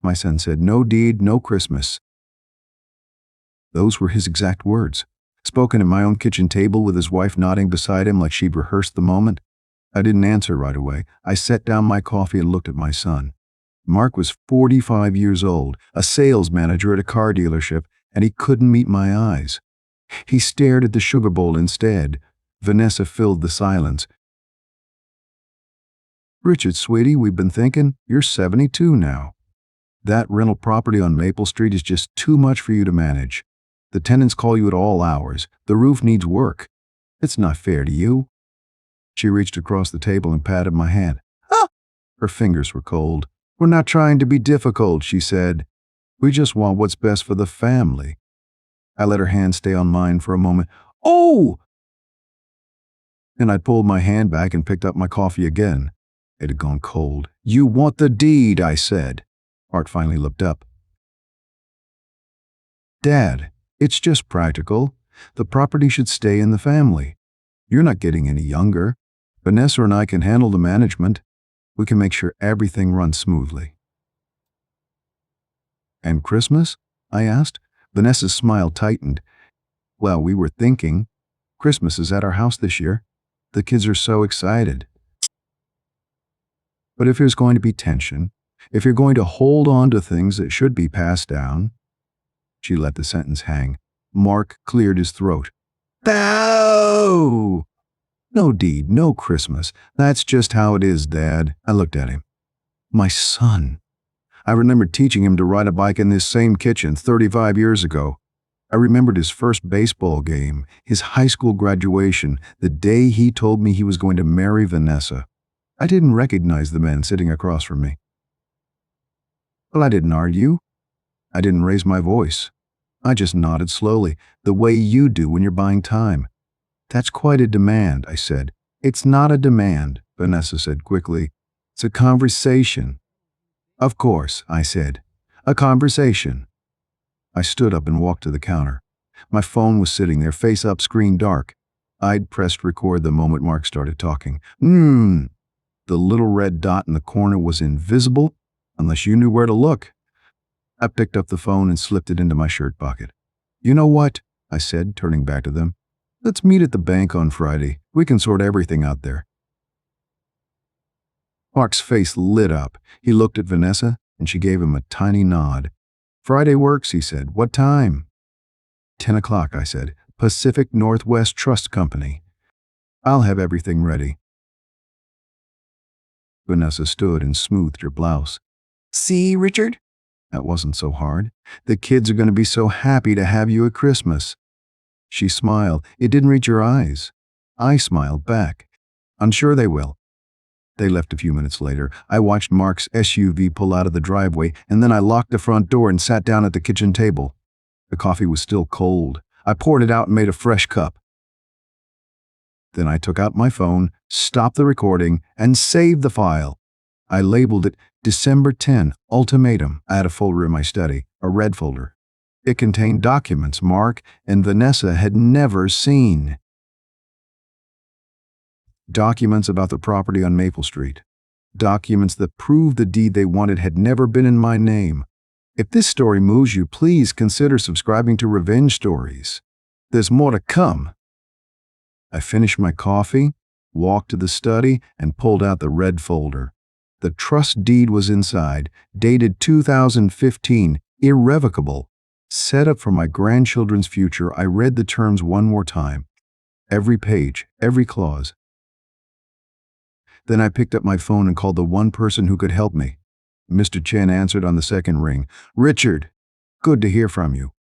My son said, "No deed, no Christmas." Those were his exact words, spoken at my own kitchen table with his wife nodding beside him like she'd rehearsed the moment. I didn't answer right away. I set down my coffee and looked at my son. Mark was 45 years old, a sales manager at a car dealership, and he couldn't meet my eyes. He stared at the sugar bowl instead. Vanessa filled the silence. "Richard, sweetie, we've been thinking, you're 72 now. That rental property on Maple Street is just too much for you to manage. The tenants call you at all hours. The roof needs work. It's not fair to you." She reached across the table and patted my hand. "Ah!" Her fingers were cold. "We're not trying to be difficult," she said. "We just want what's best for the family." I let her hand stay on mine for a moment. "Oh!" And I pulled my hand back and picked up my coffee again. It had gone cold. "You want the deed," I said. Art finally looked up. "Dad, it's just practical. The property should stay in the family. You're not getting any younger. Vanessa and I can handle the management. We can make sure everything runs smoothly." "And Christmas?" I asked. Vanessa's smile tightened. "Well, we were thinking. Christmas is at our house this year. The kids are so excited. But if there's going to be tension, if you're going to hold on to things that should be passed down..." She let the sentence hang. Mark cleared his throat. "Bow! No deed, no Christmas. That's just how it is, Dad." I looked at him. My son. I remembered teaching him to ride a bike in this same kitchen 35 years ago. I remembered his first baseball game, his high school graduation, the day he told me he was going to marry Vanessa. I didn't recognize the man sitting across from me. Well, I didn't argue. I didn't raise my voice. I just nodded slowly, the way you do when you're buying time. "That's quite a demand," I said. "It's not a demand," Vanessa said quickly. "It's a conversation." "Of course," I said. "A conversation." I stood up and walked to the counter. My phone was sitting there, face up, screen dark. I'd pressed record the moment Mark started talking. The little red dot in the corner was invisible unless you knew where to look. I picked up the phone and slipped it into my shirt pocket. "You know what?" I said, turning back to them. "Let's meet at the bank on Friday. We can sort everything out there." Mark's face lit up. He looked at Vanessa, and she gave him a tiny nod. "Friday works," he said. "What time?" 10 o'clock, I said. "Pacific Northwest Trust Company. I'll have everything ready." Vanessa stood and smoothed her blouse. "See, Richard? That wasn't so hard. The kids are going to be so happy to have you at Christmas." She smiled. It didn't reach her eyes. I smiled back. "I'm sure they will." They left a few minutes later. I watched Mark's SUV pull out of the driveway, and then I locked the front door and sat down at the kitchen table. The coffee was still cold. I poured it out and made a fresh cup. Then I took out my phone, stopped the recording, and saved the file. I labeled it December 10, Ultimatum. I had a folder in my study, a red folder. It contained documents Mark and Vanessa had never seen. Documents about the property on Maple Street. Documents that proved the deed they wanted had never been in my name. If this story moves you, please consider subscribing to Revenge Stories. There's more to come. I finished my coffee, walked to the study, and pulled out the red folder. The trust deed was inside, dated 2015, irrevocable. Set up for my grandchildren's future, I read the terms one more time. Every page, every clause. Then I picked up my phone and called the one person who could help me. Mr. Chen answered on the second ring. "Richard, good to hear from you."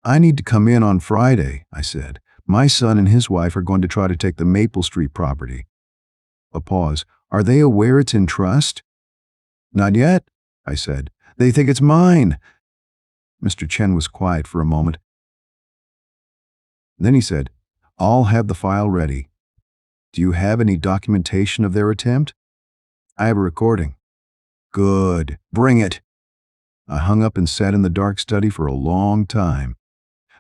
"I need to come in on Friday," I said. "My son and his wife are going to try to take the Maple Street property." A pause. "Are they aware it's in trust?" "Not yet," I said. "They think it's mine." Mr. Chen was quiet for a moment. Then he said, "I'll have the file ready. Do you have any documentation of their attempt?" "I have a recording." "Good. Bring it." I hung up and sat in the dark study for a long time.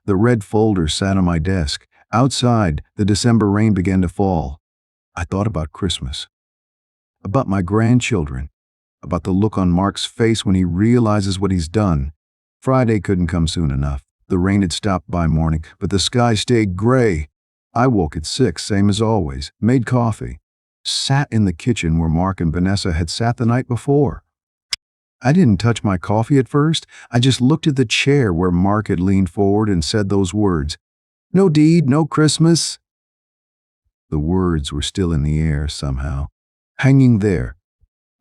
The red folder sat on my desk. Outside, the December rain began to fall. I thought about Christmas, about my grandchildren, about the look on Mark's face when he realizes what he's done. Friday couldn't come soon enough. The rain had stopped by morning, but the sky stayed gray. I woke at 6, same as always, made coffee, sat in the kitchen where Mark and Vanessa had sat the night before. I didn't touch my coffee at first. I just looked at the chair where Mark had leaned forward and said those words. No deed, no Christmas. The words were still in the air somehow, hanging there.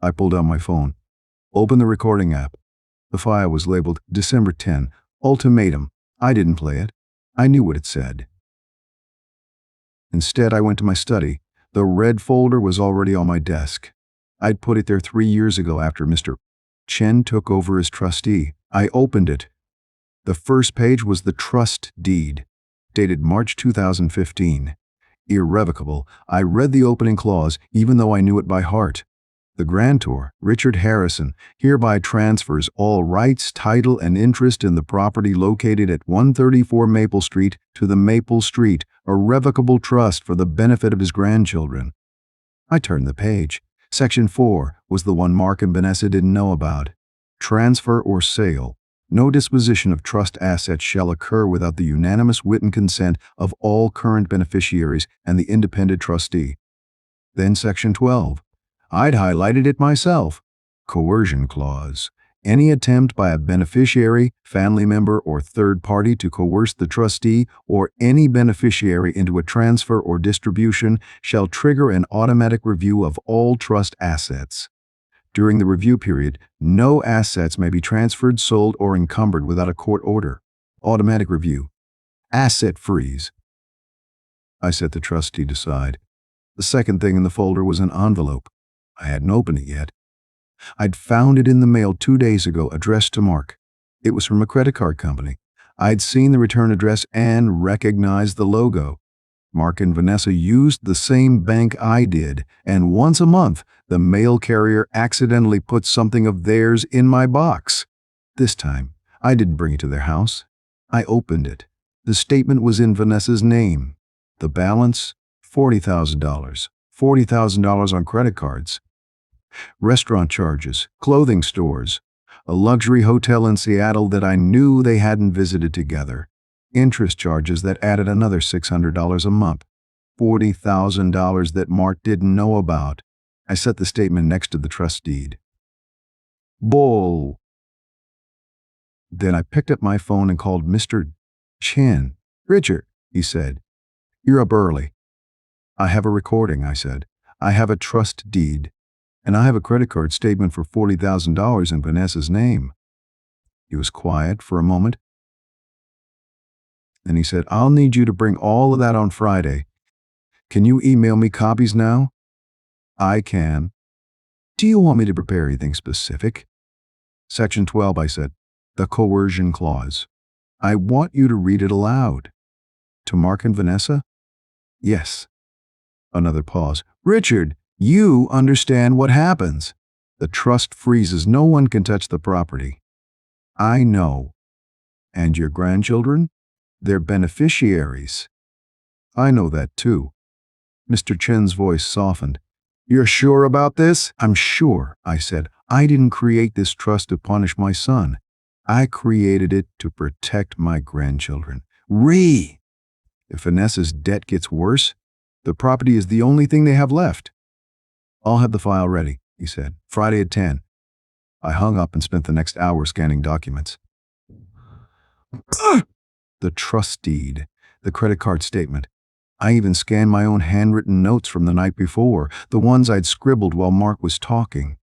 I pulled out my phone, opened the recording app. The file was labeled December 10, Ultimatum. I didn't play it. I knew what it said. Instead, I went to my study. The red folder was already on my desk. I'd put it there 3 years ago after Mr. Chen took over as trustee. I opened it. The first page was the trust deed, dated March 2015. Irrevocable. I read the opening clause, even though I knew it by heart. The grantor, Richard Harrison, hereby transfers all rights, title, and interest in the property located at 134 Maple Street to the Maple Street Irrevocable Trust for the benefit of his grandchildren. I turned the page. Section 4 was the one Mark and Vanessa didn't know about. Transfer or sale. No disposition of trust assets shall occur without the unanimous written consent of all current beneficiaries and the independent trustee. Then Section 12. I'd highlighted it myself. Coercion clause. Any attempt by a beneficiary, family member, or third party to coerce the trustee or any beneficiary into a transfer or distribution shall trigger an automatic review of all trust assets. During the review period, no assets may be transferred, sold, or encumbered without a court order. Automatic review. Asset freeze. I set the trustee aside. The second thing in the folder was an envelope. I hadn't opened it yet. I'd found it in the mail 2 days ago, addressed to Mark. It was from a credit card company. I'd seen the return address and recognized the logo. Mark and Vanessa used the same bank I did, and once a month, the mail carrier accidentally put something of theirs in my box. This time, I didn't bring it to their house. I opened it. The statement was in Vanessa's name. The balance, $40,000. $40,000 on credit cards. Restaurant charges, clothing stores, a luxury hotel in Seattle that I knew they hadn't visited together, interest charges that added another $600 a month, $40,000 that Mark didn't know about. I set the statement next to the trust deed. Bull. Then I picked up my phone and called Mr. Chen. Richard, he said, you're up early. I have a recording, I said. I have a trust deed. And I have a credit card statement for $40,000 in Vanessa's name. He was quiet for a moment. Then he said, I'll need you to bring all of that on Friday. Can you email me copies now? I can. Do you want me to prepare anything specific? Section 12, I said. The coercion clause. I want you to read it aloud. To Mark and Vanessa? Yes. Another pause. Richard, you understand what happens. The trust freezes. No one can touch the property. I know. And your grandchildren? They're beneficiaries. I know that too. Mr. Chen's voice softened. You're sure about this? I'm sure, I said. I didn't create this trust to punish my son. I created it to protect my grandchildren. If Vanessa's debt gets worse, the property is the only thing they have left. I'll have the file ready, he said. Friday at 10. I hung up and spent the next hour scanning documents. The trust deed, the credit card statement. I even scanned my own handwritten notes from the night before, the ones I'd scribbled while Mark was talking.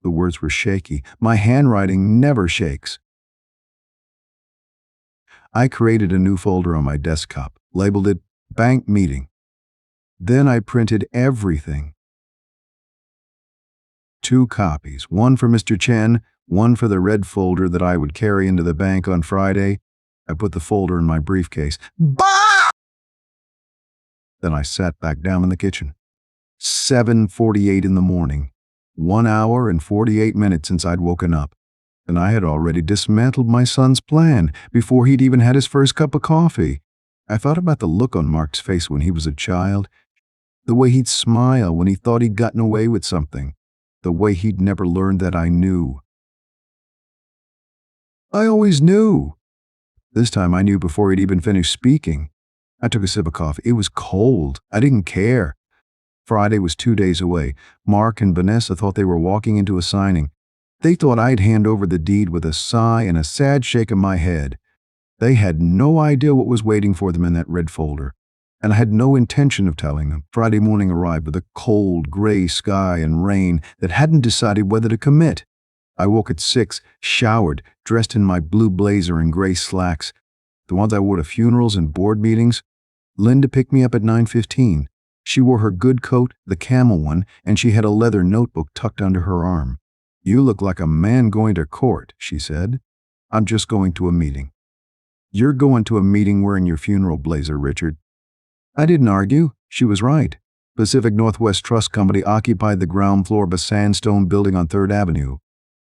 The words were shaky. My handwriting never shakes. I created a new folder on my desktop, labeled it Bank Meeting. Then I printed everything. 2 copies, one for Mr. Chen, one for the red folder that I would carry into the bank on Friday. I put the folder in my briefcase. Bah! Then I sat back down in the kitchen. 7:48 in the morning. 1 hour and 48 minutes since I'd woken up. And I had already dismantled my son's plan before he'd even had his first cup of coffee. I thought about the look on Mark's face when he was a child, the way he'd smile when he thought he'd gotten away with something. the way he'd never learned that I knew. I always knew. This time I knew before he'd even finished speaking. I took a sip of coffee. It was cold. I didn't care. Friday was 2 days away. Mark and Vanessa thought they were walking into a signing. They thought I'd hand over the deed with a sigh and a sad shake of my head. They had no idea what was waiting for them in that red folder, and I had no intention of telling them. Friday morning arrived with a cold, gray sky and rain that hadn't decided whether to commit. I woke at 6, showered, dressed in my blue blazer and gray slacks, the ones I wore to funerals and board meetings. Linda picked me up at 9:15. She wore her good coat, the camel one, and she had a leather notebook tucked under her arm. "You look like a man going to court," she said. "I'm just going to a meeting." "You're going to a meeting wearing your funeral blazer, Richard." I didn't argue. She was right. Pacific Northwest Trust Company occupied the ground floor of a sandstone building on 3rd Avenue.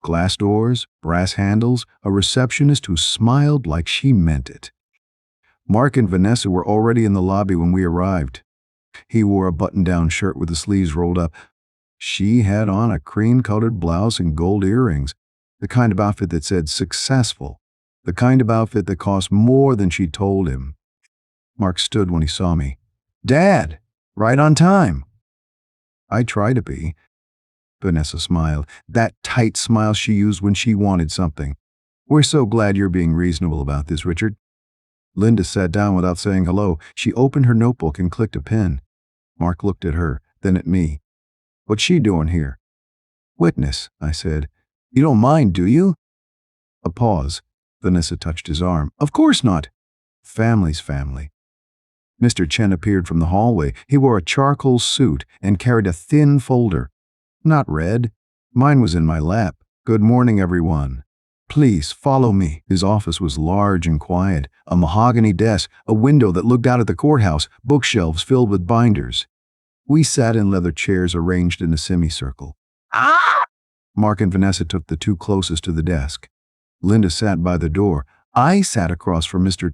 Glass doors, brass handles, a receptionist who smiled like she meant it. Mark and Vanessa were already in the lobby when we arrived. He wore a button-down shirt with the sleeves rolled up. She had on a cream-colored blouse and gold earrings, the kind of outfit that said successful, the kind of outfit that cost more than she told him. Mark stood when he saw me. "Dad, right on time." I try to be. Vanessa smiled, that tight smile she used when she wanted something. "We're so glad you're being reasonable about this, Richard." Linda sat down without saying hello. She opened her notebook and clicked a pen. Mark looked at her, then at me. "What's she doing here?" "Witness," I said. "You don't mind, do you?" A pause. Vanessa touched his arm. "Of course not." Family's family. Mr. Chen appeared from the hallway. He wore a charcoal suit and carried a thin folder. Not red. Mine was in my lap. "Good morning, everyone. Please follow me." His office was large and quiet. A mahogany desk, a window that looked out at the courthouse, bookshelves filled with binders. We sat in leather chairs arranged in a semicircle. "Ah!" Mark and Vanessa took the two closest to the desk. Linda sat by the door. I sat across from Mr.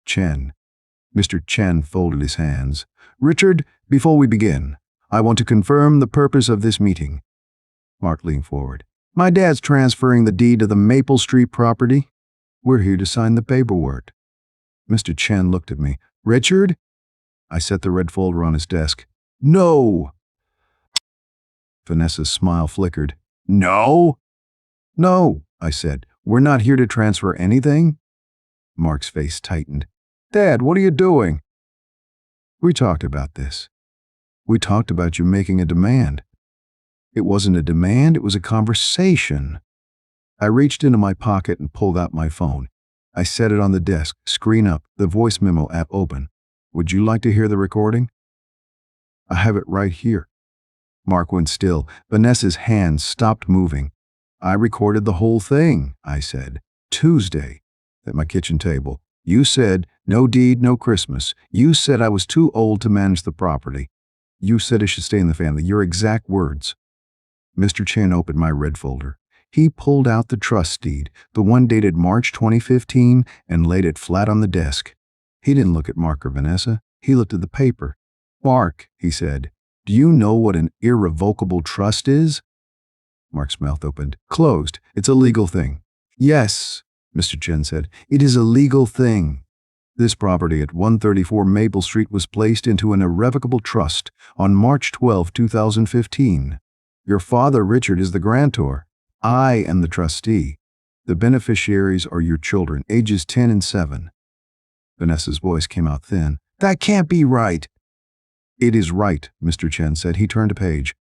Chen. Mr. Chen folded his hands. "Richard, before we begin, I want to confirm the purpose of this meeting." Mark leaned forward. "My dad's transferring the deed to the Maple Street property. We're here to sign the paperwork." Mr. Chen looked at me. "Richard?" I set the red folder on his desk. "No!" Vanessa's smile flickered. "No?" "No," I said. "We're not here to transfer anything." Mark's face tightened. "Dad, what are you doing?" "We talked about this. We talked about you making a demand." "It wasn't a demand, it was a conversation." I reached into my pocket and pulled out my phone. I set it on the desk, screen up, the voice memo app open. "Would you like to hear the recording?" "I have it right here." Mark went still. Vanessa's hands stopped moving. "I recorded the whole thing," I said. "Tuesday, at my kitchen table. You said, no deed, no Christmas. You said I was too old to manage the property. You said it should stay in the family. Your exact words." Mr. Chen opened my red folder. He pulled out the trust deed, the one dated March 2015, and laid it flat on the desk. He didn't look at Mark or Vanessa. He looked at the paper. "Mark," he said, "do you know what an irrevocable trust is?" Mark's mouth opened. "Closed. It's a legal thing." "Yes," Mr. Chen said, "it is a legal thing. This property at 134 Maple Street was placed into an irrevocable trust on March 12, 2015. Your father, Richard, is the grantor. I am the trustee. The beneficiaries are your children, ages 10 and 7. Vanessa's voice came out thin. "That can't be right." "It is right," Mr. Chen said. He turned a page.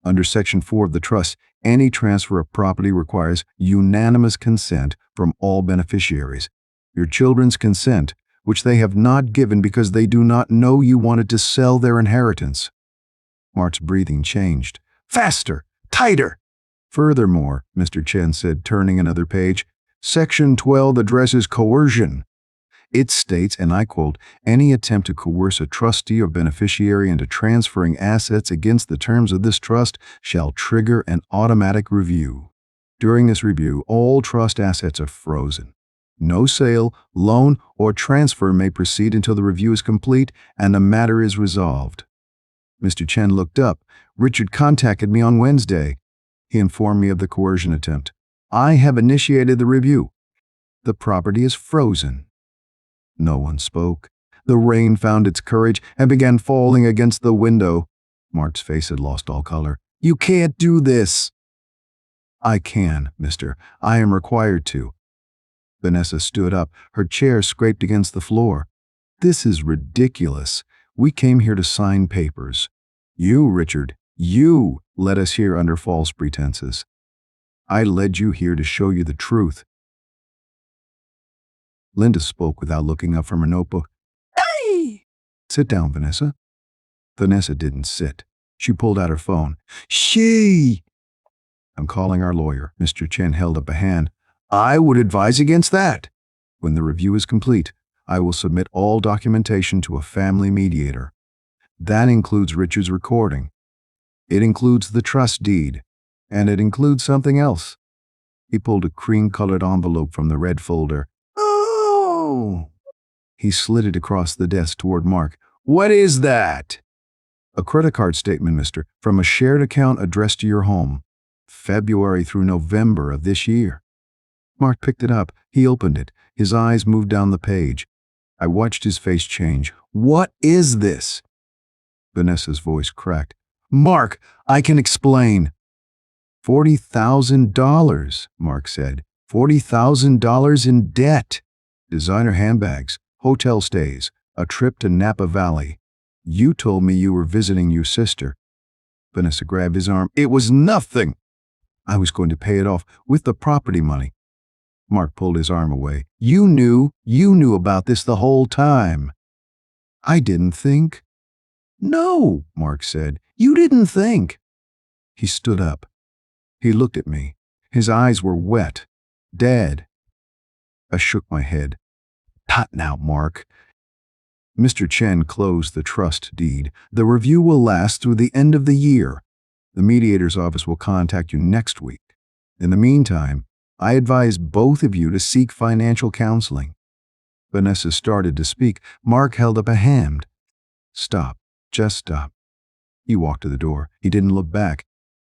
Under Section 4 of the trust, any transfer of property requires unanimous consent from all beneficiaries. Your children's consent, which they have not given because they do not know you wanted to sell their inheritance. Mark's breathing changed. "Faster! Tighter!" "Furthermore," Mr. Chen said, turning another page, Section 12 addresses coercion. It states, and I quote, "Any attempt to coerce a trustee or beneficiary into transferring assets against the terms of this trust shall trigger an automatic review. During this review, all trust assets are frozen. No sale, loan, or transfer may proceed until the review is complete and the matter is resolved." Mr. Chen looked up. "Richard contacted me on Wednesday. He informed me of the coercion attempt. I have initiated the review. The property is frozen. No one spoke. The rain found its courage and began falling against the window. Mark's face had lost all color. You can't do this. I can, mister. I am required to. Vanessa stood up. Her chair scraped against the floor. This is ridiculous. We came here to sign papers. You, Richard, you led us here under false pretenses. I led you here to show you the truth. Linda spoke without looking up from her notebook. Hey! Sit down, Vanessa. Vanessa didn't sit. She pulled out her phone. I'm calling our lawyer. Mr. Chen held up a hand. I would advise against that. When the review is complete, I will submit all documentation to a family mediator. That includes Richard's recording. It includes the trust deed. And it includes something else. He pulled a cream-colored envelope from the red folder. Oh! He slid it across the desk toward Mark. What is that? A credit card statement, mister, from a shared account addressed to your home. February through November of this year. Mark picked it up. He opened it. His eyes moved down the page. I watched his face change. What is this? Vanessa's voice cracked. Mark, I can explain. $40,000, Mark said. $40,000 in debt. Designer handbags, hotel stays, a trip to Napa Valley. You told me you were visiting your sister. Vanessa grabbed his arm. It was nothing. I was going to pay it off with the property money. Mark pulled his arm away. You knew about this the whole time. I didn't think. No, Mark said. You didn't think. He stood up. He looked at me. His eyes were wet, dead. I shook my head. Not now, Mark. Mr. Chen closed the trust deed. The review will last through the end of the year. The mediator's office will contact you next week. In the meantime, I advise both of you to seek financial counseling. Vanessa started to speak. Mark held up a hand. Stop. Just stop. He walked to the door. He didn't look back.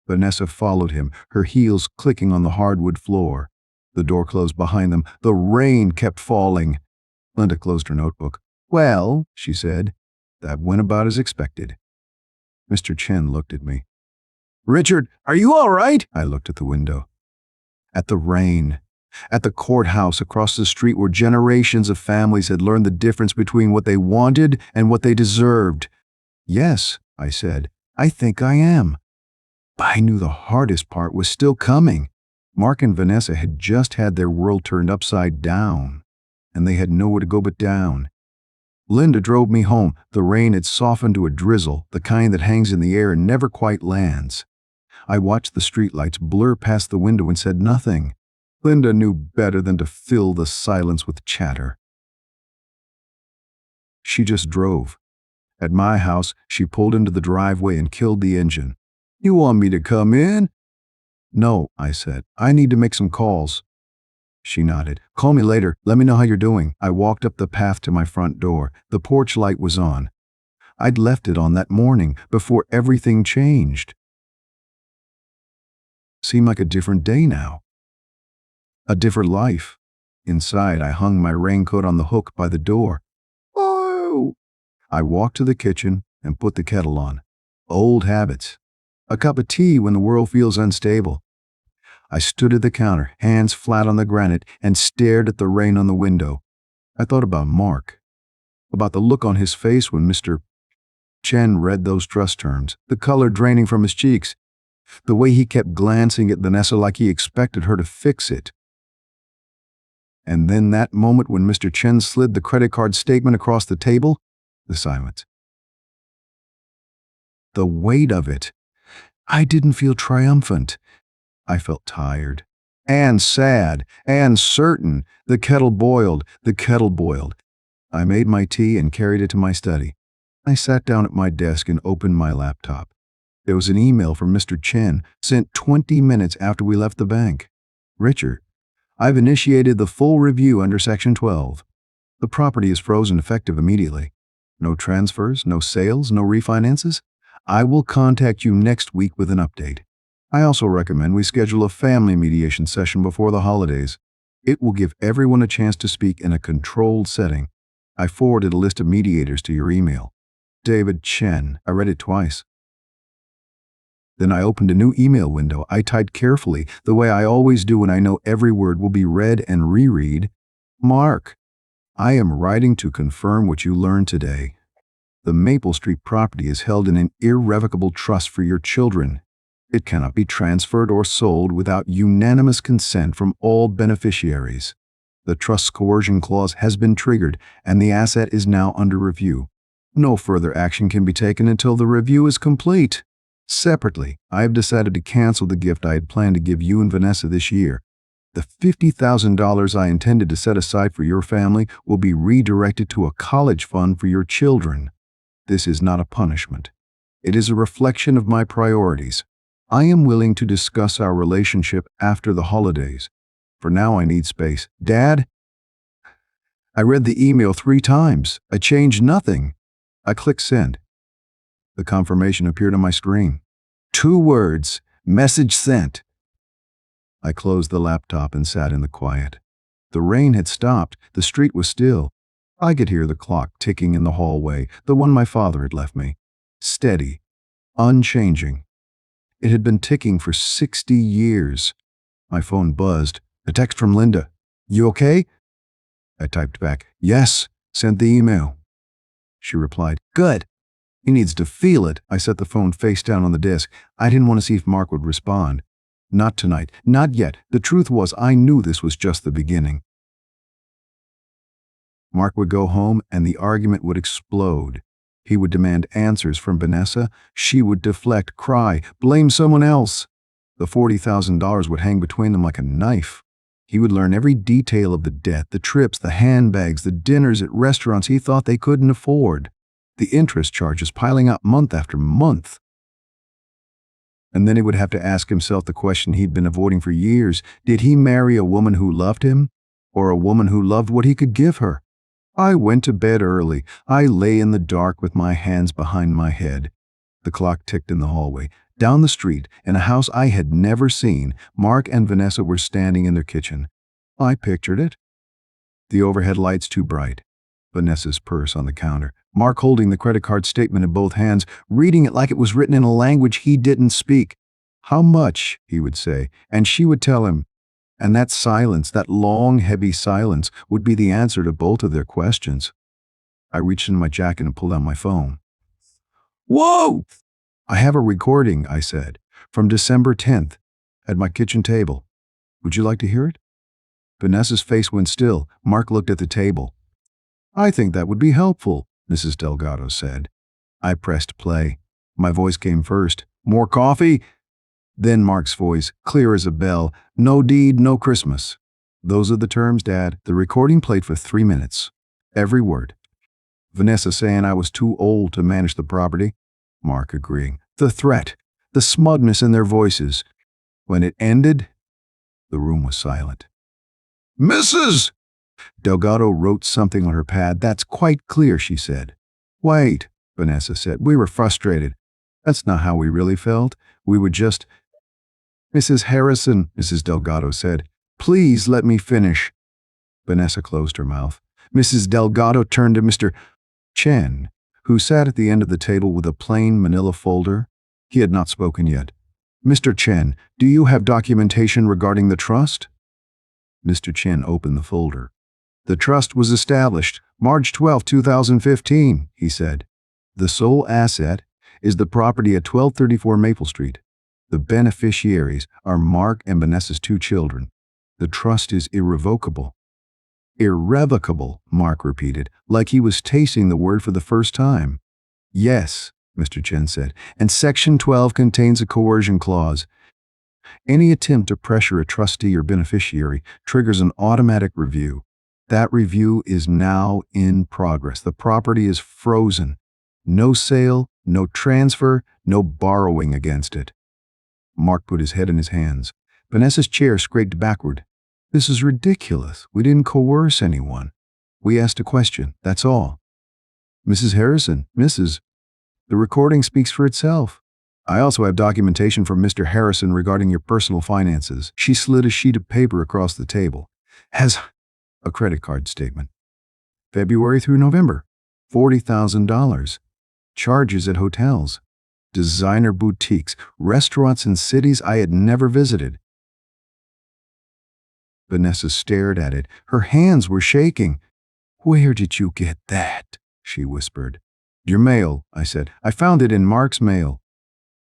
Vanessa followed him, her heels clicking on the hardwood floor. The door closed behind them. The rain kept falling. Linda closed her notebook. Well, she said, that went about as expected. Mr. Chen looked at me. Richard, are you all right? I looked at the window. At the rain. At the courthouse across the street where generations of families had learned the difference between what they wanted and what they deserved. Yes, I said, I think I am. But I knew the hardest part was still coming. Mark and Vanessa had just had their world turned upside down, and they had nowhere to go but down. Linda drove me home. The rain had softened to a drizzle, the kind that hangs in the air and never quite lands. I watched the streetlights blur past the window and said nothing. Linda knew better than to fill the silence with chatter. She just drove. At my house, she pulled into the driveway and killed the engine. You want me to come in? No, I said. I need to make some calls. She nodded. Call me later. Let me know how you're doing. I walked up the path to my front door. The porch light was on. I'd left it on that morning before everything changed. Seemed like a different day now. A different life. Inside, I hung my raincoat on the hook by the door. Oh! I walked to the kitchen and put the kettle on. Old habits. A cup of tea when the world feels unstable. I stood at the counter, hands flat on the granite, and stared at the rain on the window. I thought about Mark, about the look on his face when Mr. Chen read those trust terms, the color draining from his cheeks, the way he kept glancing at Vanessa like he expected her to fix it. And then that moment when Mr. Chen slid the credit card statement across the table, the silence. The weight of it. I didn't feel triumphant. I felt tired and sad and certain. The kettle boiled. I made my tea and carried it to my study. I sat down at my desk and opened my laptop. There was an email from Mr. Chen sent 20 minutes after we left the bank. Richard, I've initiated the full review under Section 12. The property is frozen effective immediately. No transfers, no sales, no refinances. I will contact you next week with an update. I also recommend we schedule a family mediation session before the holidays. It will give everyone a chance to speak in a controlled setting. I forwarded a list of mediators to your email. David Chen. I read it twice. Then I opened a new email window. I typed carefully, the way I always do when I know every word will be read and reread. Mark, I am writing to confirm what you learned today. The Maple Street property is held in an irrevocable trust for your children. It cannot be transferred or sold without unanimous consent from all beneficiaries. The trust's coercion clause has been triggered, and the asset is now under review. No further action can be taken until the review is complete. Separately, I have decided to cancel the gift I had planned to give you and Vanessa this year. The $50,000 I intended to set aside for your family will be redirected to a college fund for your children. This is not a punishment. It is a reflection of my priorities. I am willing to discuss our relationship after the holidays. For now, I need space. Dad? I read the email 3 times. I changed nothing. I clicked send. The confirmation appeared on my screen. 2 words, message sent. I closed the laptop and sat in the quiet. The rain had stopped. The street was still. I could hear the clock ticking in the hallway, the one my father had left me. Steady, unchanging. It had been ticking for 60 years. My phone buzzed. A text from Linda. You okay? I typed back, yes, sent the email. She replied, good. He needs to feel it. I set the phone face down on the desk. I didn't want to see if Mark would respond. Not tonight. Not yet. The truth was, I knew this was just the beginning. Mark would go home and the argument would explode. He would demand answers from Vanessa. She would deflect, cry, blame someone else. The $40,000 would hang between them like a knife. He would learn every detail of the debt, the trips, the handbags, the dinners at restaurants he thought they couldn't afford, the interest charges piling up month after month. And then he would have to ask himself the question he'd been avoiding for years. Did he marry a woman who loved him, or a woman who loved what he could give her? I went to bed early. I lay in the dark with my hands behind my head. The clock ticked in the hallway. Down the street, in a house I had never seen, Mark and Vanessa were standing in their kitchen. I pictured it. The overhead lights too bright. Vanessa's purse on the counter. Mark holding the credit card statement in both hands, reading it like it was written in a language he didn't speak. How much, he would say, and she would tell him. And that silence, that long, heavy silence, would be the answer to both of their questions. I reached into my jacket and pulled out my phone. Whoa! I have a recording, I said, from December 10th, at my kitchen table. Would you like to hear it? Vanessa's face went still. Mark looked at the table. I think that would be helpful, Mrs. Delgado said. I pressed play. My voice came first. More coffee? Then Mark's voice, clear as a bell. No deed, no Christmas. Those are the terms, Dad. The recording played for 3 minutes. Every word. Vanessa saying I was too old to manage the property. Mark agreeing. The threat, the smugness in their voices. When it ended, the room was silent. Mrs. Delgado wrote something on her pad. That's quite clear, she said. Wait, Vanessa said. We were frustrated. That's not how we really felt. We were just... Mrs. Harrison, Mrs. Delgado said. Please let me finish. Vanessa closed her mouth. Mrs. Delgado turned to Mr. Chen, who sat at the end of the table with a plain manila folder. He had not spoken yet. Mr. Chen, do you have documentation regarding the trust? Mr. Chen opened the folder. The trust was established March 12, 2015, he said. The sole asset is the property at 1234 Maple Street. The beneficiaries are Mark and Vanessa's 2 children. The trust is irrevocable. Irrevocable, Mark repeated, like he was tasting the word for the first time. Yes, Mr. Chen said, and Section 12 contains a coercion clause. Any attempt to pressure a trustee or beneficiary triggers an automatic review. That review is now in progress. The property is frozen. No sale, no transfer, no borrowing against it. Mark put his head in his hands. Vanessa's chair scraped backward. This is ridiculous. We didn't coerce anyone. We asked a question, that's all. Mrs. Harrison, Mrs. The recording speaks for itself. I also have documentation from Mr. Harrison regarding your personal finances. She slid a sheet of paper across the table. Has a credit card statement. February through November. $40,000. Charges at hotels, designer boutiques, restaurants in cities I had never visited. Vanessa stared at it. Her hands were shaking. Where did you get that? She whispered. Your mail, I said. I found it in Mark's mail.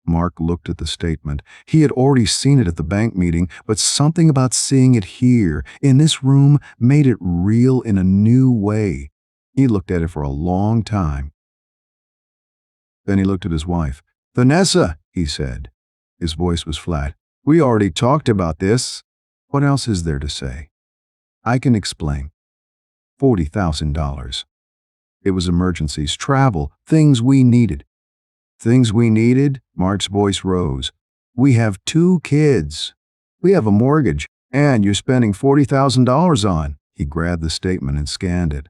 Mark looked at the statement. He had already seen it at the bank meeting, but something about seeing it here, in this room, made it real in a new way. He looked at it for a long time. Then he looked at his wife. Vanessa, he said. His voice was flat. We already talked about this. What else is there to say? I can explain. $40,000. It was emergencies, travel, things we needed. Things we needed? Mark's voice rose. We have 2 kids. We have a mortgage, and you're spending $40,000 on. He grabbed the statement and scanned it.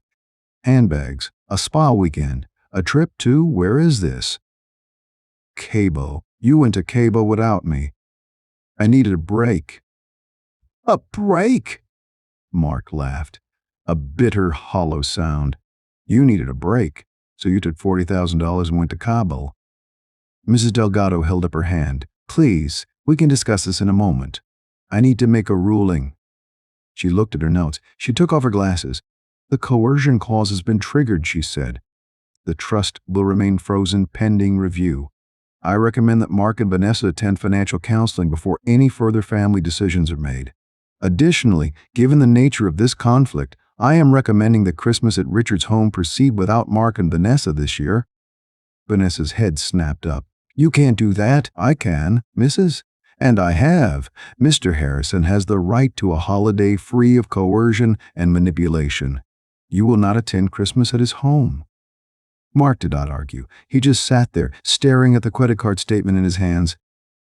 Handbags, a spa weekend, a trip to, where is this? Cabo. You went to Cabo without me. I needed a break. A break? Mark laughed. A bitter, hollow sound. You needed a break, so you took $40,000 and went to Cabo. Mrs. Delgado held up her hand. Please, we can discuss this in a moment. I need to make a ruling. She looked at her notes. She took off her glasses. The coercion clause has been triggered, she said. The trust will remain frozen pending review. I recommend that Mark and Vanessa attend financial counseling before any further family decisions are made. Additionally, given the nature of this conflict, I am recommending that Christmas at Richard's home proceed without Mark and Vanessa this year. Vanessa's head snapped up. You can't do that. I can, Mrs. And I have. Mr. Harrison has the right to a holiday free of coercion and manipulation. You will not attend Christmas at his home. Mark did not argue. He just sat there, staring at the credit card statement in his hands,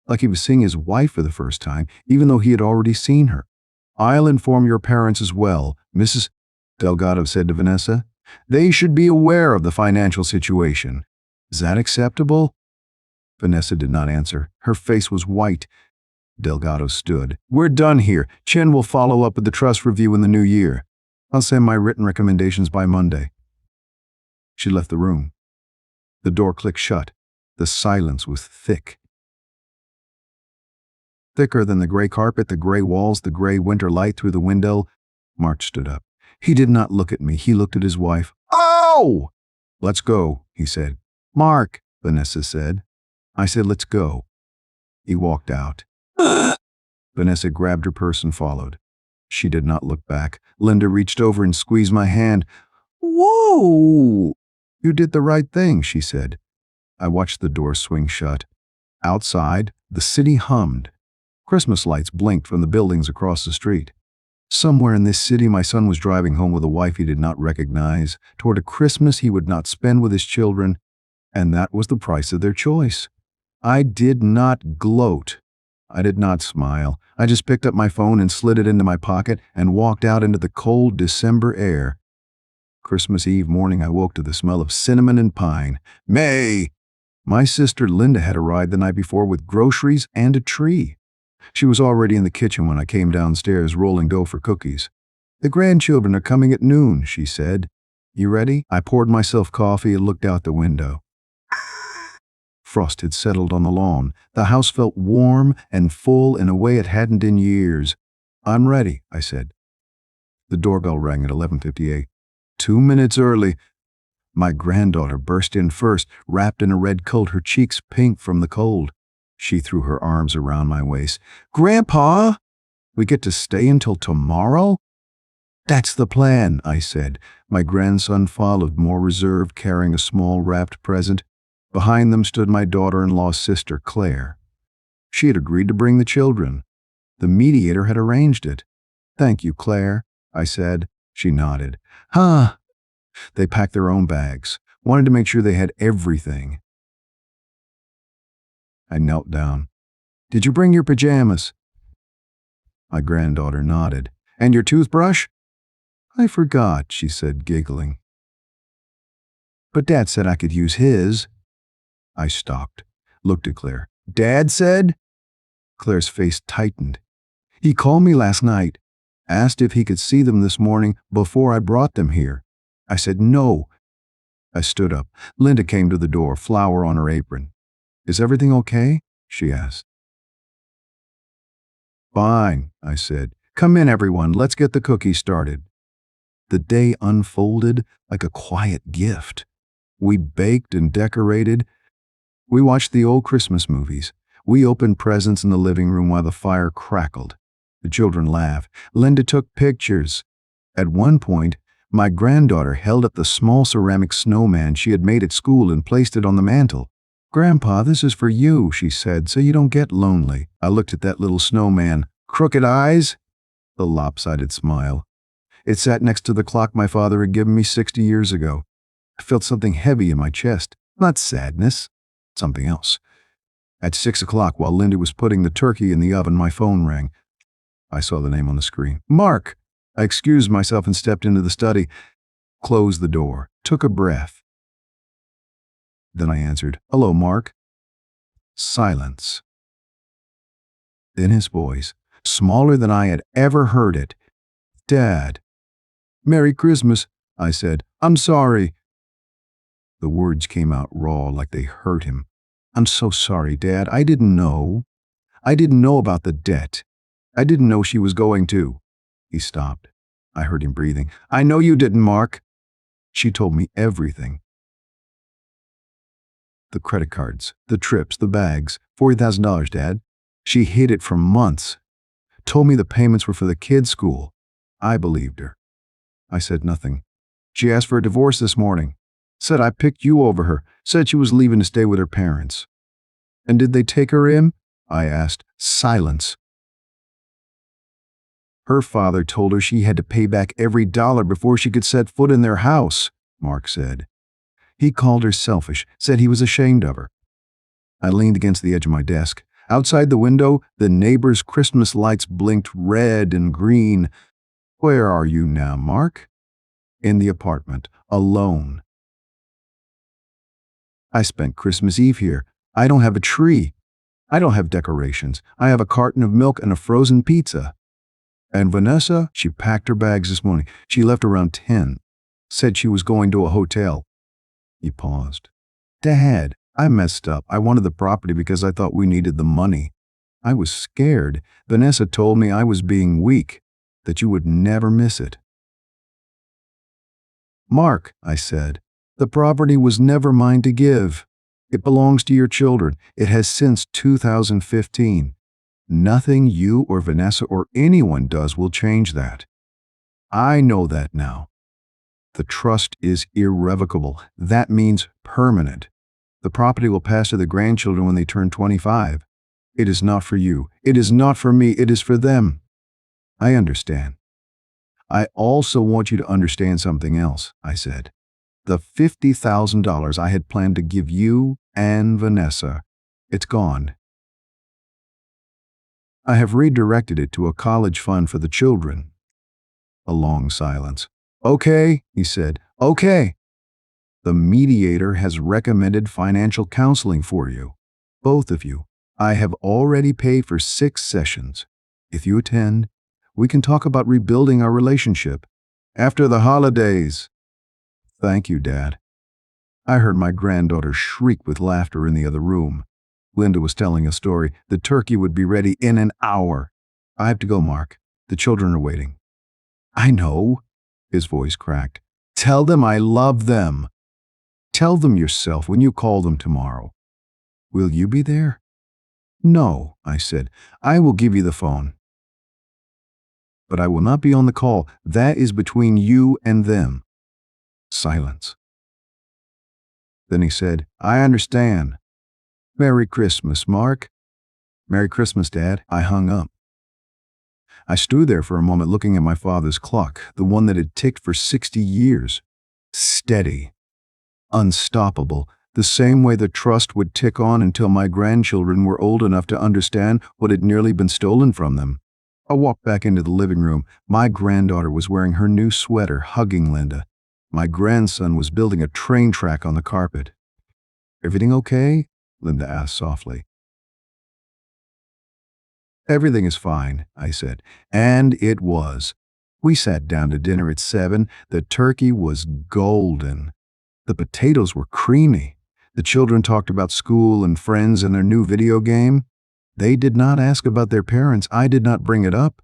like he was seeing his wife for the first time, even though he had already seen her. I'll inform your parents as well, Mrs. Delgado said to Vanessa. They should be aware of the financial situation. Is that acceptable? Vanessa did not answer. Her face was white. Delgado stood. We're done here. Chen will follow up with the trust review in the new year. I'll send my written recommendations by Monday. She left the room. The door clicked shut. The silence was thick. Thicker than the gray carpet, the gray walls, the gray winter light through the window. Mark stood up. He did not look at me. He looked at his wife. Oh! Let's go, he said. Mark, Vanessa said. I said, let's go. He walked out. Vanessa grabbed her purse and followed. She did not look back. Linda reached over and squeezed my hand. Whoa! You did the right thing, she said. I watched the door swing shut. Outside, the city hummed. Christmas lights blinked from the buildings across the street. Somewhere in this city, my son was driving home with a wife he did not recognize, toward a Christmas he would not spend with his children, and that was the price of their choice. I did not gloat. I did not smile. I just picked up my phone and slid it into my pocket and walked out into the cold December air. Christmas Eve morning, I woke to the smell of cinnamon and pine. May! My sister Linda had arrived the night before with groceries and a tree. She was already in the kitchen when I came downstairs rolling dough for cookies. The grandchildren are coming at noon, she said. You ready? I poured myself coffee and looked out the window. Frost had settled on the lawn. The house felt warm and full in a way it hadn't in years. I'm ready, I said. The doorbell rang at 11:58. 2 minutes early. My granddaughter burst in first, wrapped in a red coat, her cheeks pink from the cold. She threw her arms around my waist. Grandpa, we get to stay until tomorrow? That's the plan, I said. My grandson followed, more reserved, carrying a small wrapped present. Behind them stood my daughter-in-law's sister, Claire. She had agreed to bring the children. The mediator had arranged it. Thank you, Claire, I said. She nodded. Huh. They packed their own bags, wanted to make sure they had everything. I knelt down. Did you bring your pajamas? My granddaughter nodded. And your toothbrush? I forgot, she said, giggling. But Dad said I could use his. I stopped, looked at Claire. Dad said? Claire's face tightened. He called me last night, asked if he could see them this morning before I brought them here. I said no. I stood up. Linda came to the door, flour on her apron. Is everything okay? She asked. Fine, I said. Come in, everyone. Let's get the cookies started. The day unfolded like a quiet gift. We baked and decorated. We watched the old Christmas movies. We opened presents in the living room while the fire crackled. The children laughed. Linda took pictures. At one point, my granddaughter held up the small ceramic snowman she had made at school and placed it on the mantel. Grandpa, this is for you, she said, so you don't get lonely. I looked at that little snowman. Crooked eyes? The lopsided smile. It sat next to the clock my father had given me 60 years ago. I felt something heavy in my chest. Not sadness. Something else. At 6 o'clock, while Linda was putting the turkey in the oven, my phone rang. I saw the name on the screen. Mark! I excused myself and stepped into the study, closed the door, took a breath. Then I answered, Hello, Mark. Silence. Then his voice, smaller than I had ever heard it. Dad. Merry Christmas, I said. I'm sorry. The words came out raw, like they hurt him. I'm so sorry, Dad. I didn't know. I didn't know about the debt. I didn't know she was going to. He stopped. I heard him breathing. I know you didn't, Mark. She told me everything. The credit cards, the trips, the bags, $40,000, Dad. She hid it for months. Told me the payments were for the kids' school. I believed her. I said nothing. She asked for a divorce this morning. Said I picked you over her. Said she was leaving to stay with her parents. And did they take her in? I asked. Silence. Her father told her she had to pay back every dollar before she could set foot in their house, Mark said. He called her selfish, said he was ashamed of her. I leaned against the edge of my desk. Outside the window, the neighbors' Christmas lights blinked red and green. Where are you now, Mark? In the apartment, alone. I spent Christmas Eve here. I don't have a tree. I don't have decorations. I have a carton of milk and a frozen pizza. And Vanessa, she packed her bags this morning. She left around 10. Said she was going to a hotel. He paused. Dad, I messed up. I wanted the property because I thought we needed the money. I was scared. Vanessa told me I was being weak, that you would never miss it. Mark, I said, the property was never mine to give. It belongs to your children. It has since 2015. Nothing you or Vanessa or anyone does will change that. I know that now. The trust is irrevocable. That means permanent. The property will pass to the grandchildren when they turn 25. It is not for you. It is not for me. It is for them. I understand. I also want you to understand something else, I said. The $50,000 I had planned to give you and Vanessa, it's gone. I have redirected it to a college fund for the children. A long silence. Okay, he said. Okay. The mediator has recommended financial counseling for you. Both of you. I have already paid for 6 sessions. If you attend, we can talk about rebuilding our relationship. After the holidays. Thank you, Dad. I heard my granddaughter shriek with laughter in the other room. Linda was telling a story. The turkey would be ready in an hour. I have to go, Mark. The children are waiting. I know. His voice cracked. Tell them I love them. Tell them yourself when you call them tomorrow. Will you be there? No, I said. I will give you the phone. But I will not be on the call. That is between you and them. Silence. Then he said, I understand. Merry Christmas, Mark. Merry Christmas, Dad. I hung up. I stood there for a moment looking at my father's clock, the one that had ticked for 60 years. Steady. Unstoppable. The same way the trust would tick on until my grandchildren were old enough to understand what had nearly been stolen from them. I walked back into the living room. My granddaughter was wearing her new sweater, hugging Linda. My grandson was building a train track on the carpet. Everything okay? Linda asked softly. Everything is fine, I said. And it was. We sat down to dinner at 7. The turkey was golden. The potatoes were creamy. The children talked about school and friends and their new video game. They did not ask about their parents. I did not bring it up.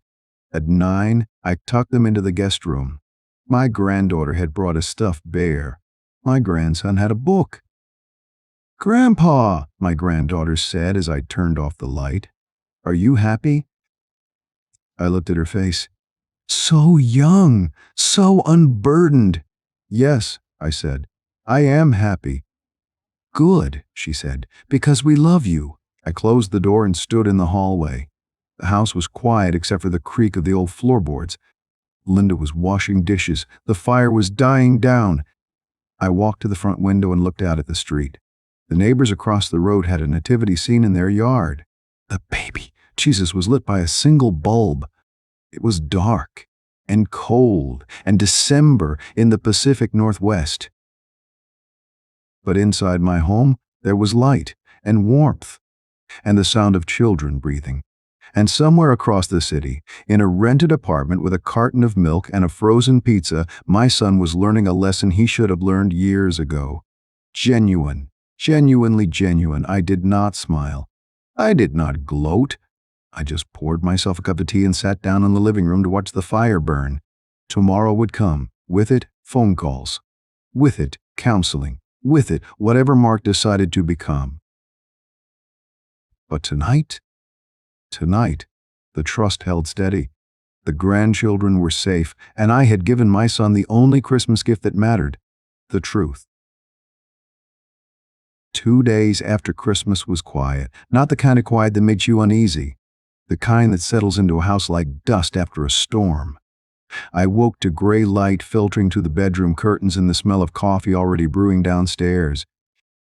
At 9, I tucked them into the guest room. My granddaughter had brought a stuffed bear. My grandson had a book. "Grandpa," my granddaughter said as I turned off the light, "are you happy?" I looked at her face. So young, so unburdened. "Yes," I said, "I am happy." "Good," she said, "because we love you." I closed the door and stood in the hallway. The house was quiet except for the creak of the old floorboards. Linda was washing dishes. The fire was dying down. I walked to the front window and looked out at the street. The neighbors across the road had a nativity scene in their yard. The baby Jesus was lit by a single bulb. It was dark and cold and December in the Pacific Northwest. But inside my home, there was light and warmth and the sound of children breathing. And somewhere across the city, in a rented apartment with a carton of milk and a frozen pizza, my son was learning a lesson he should have learned years ago. Genuine, genuinely genuine. I did not smile. I did not gloat. I just poured myself a cup of tea and sat down in the living room to watch the fire burn. Tomorrow would come. With it, phone calls. With it, counseling. With it, whatever Mark decided to become. But tonight, the trust held steady. The grandchildren were safe, and I had given my son the only Christmas gift that mattered, the truth. 2 days after Christmas was quiet, not the kind of quiet that makes you uneasy, the kind that settles into a house like dust after a storm. I woke to gray light filtering through the bedroom curtains and the smell of coffee already brewing downstairs.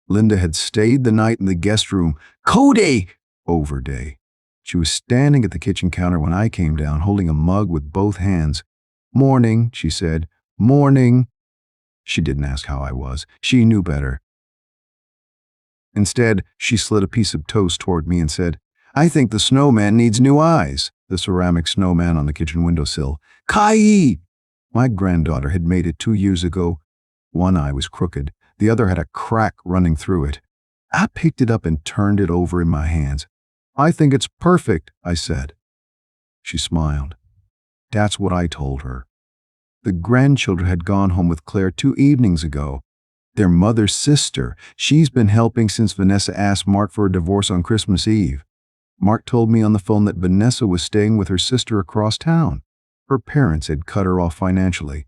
Linda had stayed the night in the guest room. Cody! Overday. She was standing at the kitchen counter when I came down, holding a mug with both hands. "Morning," she said. "Morning." She didn't ask how I was. She knew better. Instead, she slid a piece of toast toward me and said, "I think the snowman needs new eyes." The ceramic snowman on the kitchen windowsill. "Kai!" My granddaughter had made it 2 years ago. One eye was crooked. The other had a crack running through it. I picked it up and turned it over in my hands. "I think it's perfect," I said. She smiled. That's what I told her. The grandchildren had gone home with Claire 2 evenings ago. Their mother's sister. She's been helping since Vanessa asked Mark for a divorce on Christmas Eve. Mark told me on the phone that Vanessa was staying with her sister across town. Her parents had cut her off financially.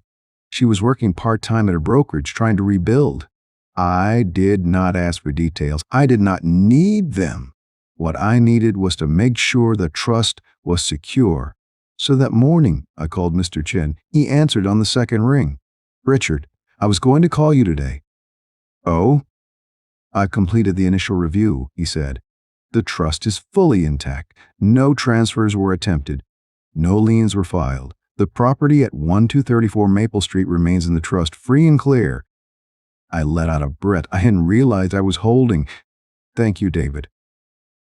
She was working part-time at a brokerage trying to rebuild. I did not ask for details. I did not need them. What I needed was to make sure the trust was secure. So that morning, I called Mr. Chen. He answered on the second ring. "Richard, I was going to call you today." "Oh?" "I completed the initial review," he said. "The trust is fully intact. No transfers were attempted. No liens were filed. The property at 1234 Maple Street remains in the trust, free and clear." I let out a breath. I hadn't realized I was holding. "Thank you, David."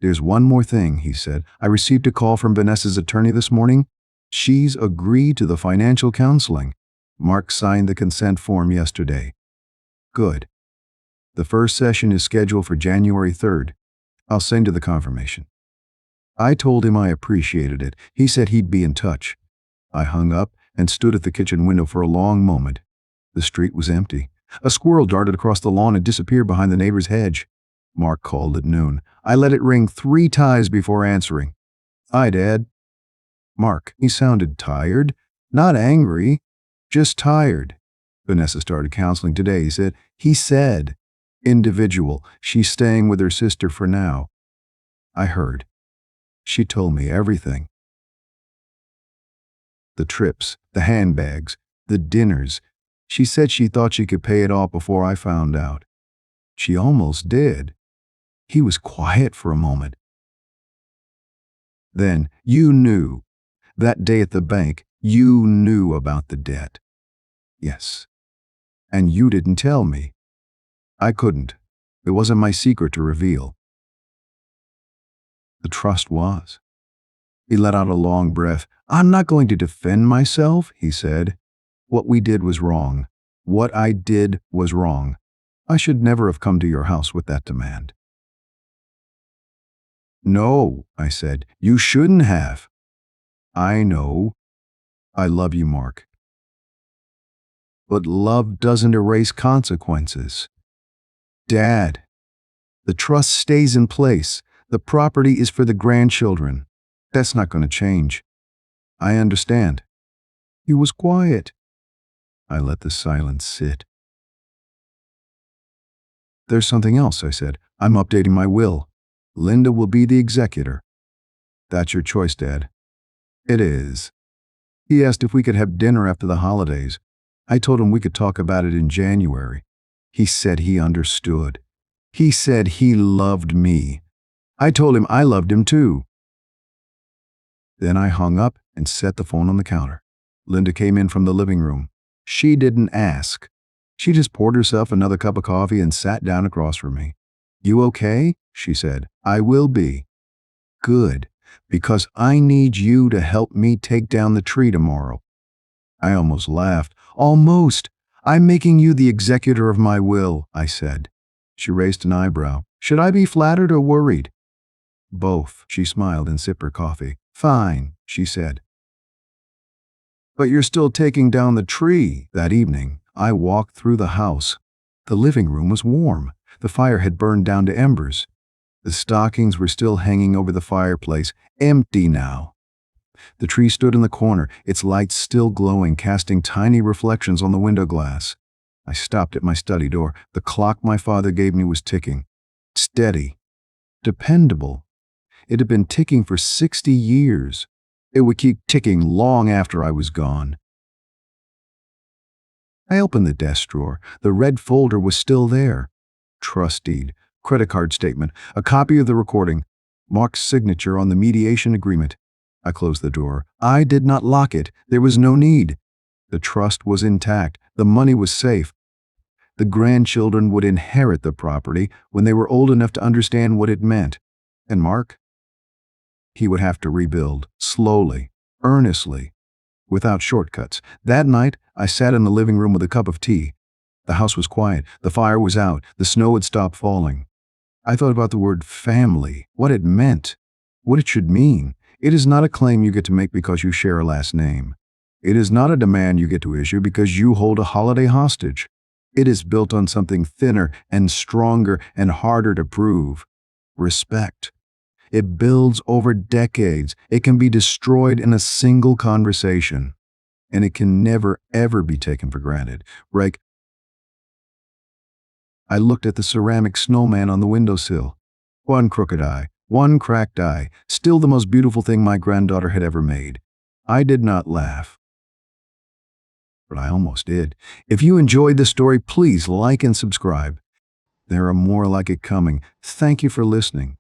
"There's one more thing," he said. "I received a call from Vanessa's attorney this morning. She's agreed to the financial counseling. Mark signed the consent form yesterday." "Good. The first session is scheduled for January 3rd. I'll send you the confirmation." I told him I appreciated it. He said he'd be in touch. I hung up and stood at the kitchen window for a long moment. The street was empty. A squirrel darted across the lawn and disappeared behind the neighbor's hedge. Mark called at noon. I let it ring 3 times before answering. "Hi, Dad." Mark. He sounded tired, not angry, just tired. "Vanessa started counseling today," he said. He said, "Individual. She's staying with her sister for now." I heard. She told me everything. The trips, the handbags, the dinners. She said she thought she could pay it off before I found out. She almost did. He was quiet for a moment. "Then, you knew. That day at the bank, you knew about the debt." "Yes. And you didn't tell me." "I couldn't. It wasn't my secret to reveal." The trust was. He let out a long breath. I'm not going to defend myself, he said. What we did was wrong. What I did was wrong. I should never have come to your house with that demand. No, I said, you shouldn't have. I know. I love you, Mark. But love doesn't erase consequences. Dad, the trust stays in place. The property is for the grandchildren. That's not going to change. I understand. He was quiet. I let the silence sit. There's something else, I said. I'm updating my will. Linda will be the executor. That's your choice, Dad. It is. He asked if we could have dinner after the holidays. I told him we could talk about it in January. He said he understood. He said he loved me. I told him I loved him too. Then I hung up and set the phone on the counter. Linda came in from the living room. She didn't ask. She just poured herself another cup of coffee and sat down across from me. You okay? She said. I will be. Good, because I need you to help me take down the tree tomorrow. I almost laughed. Almost. I'm making you the executor of my will, I said. She raised an eyebrow. Should I be flattered or worried? Both, she smiled and sipped her coffee. Fine, she said. But you're still taking down the tree. That evening, I walked through the house. The living room was warm. The fire had burned down to embers. The stockings were still hanging over the fireplace, empty now. The tree stood in the corner, its lights still glowing, casting tiny reflections on the window glass. I stopped at my study door. The clock my father gave me was ticking. Steady. Dependable. It had been ticking for 60 years. It would keep ticking long after I was gone. I opened the desk drawer. The red folder was still there. Trust deed, credit card statement, a copy of the recording, Mark's signature on the mediation agreement. I closed the drawer. I did not lock it. There was no need. The trust was intact. The money was safe. The grandchildren would inherit the property when they were old enough to understand what it meant. And Mark? He would have to rebuild, slowly, earnestly, without shortcuts. That night, I sat in the living room with a cup of tea. The house was quiet. The fire was out. The snow had stopped falling. I thought about the word family, what it meant, what it should mean. It is not a claim you get to make because you share a last name. It is not a demand you get to issue because you hold a holiday hostage. It is built on something thinner and stronger and harder to prove. Respect. It builds over decades. It can be destroyed in a single conversation. And it can never, ever be taken for granted. Right? I looked at the ceramic snowman on the windowsill. One crooked eye, one cracked eye, still the most beautiful thing my granddaughter had ever made. I did not laugh. But I almost did. If you enjoyed this story, please like and subscribe. There are more like it coming. Thank you for listening.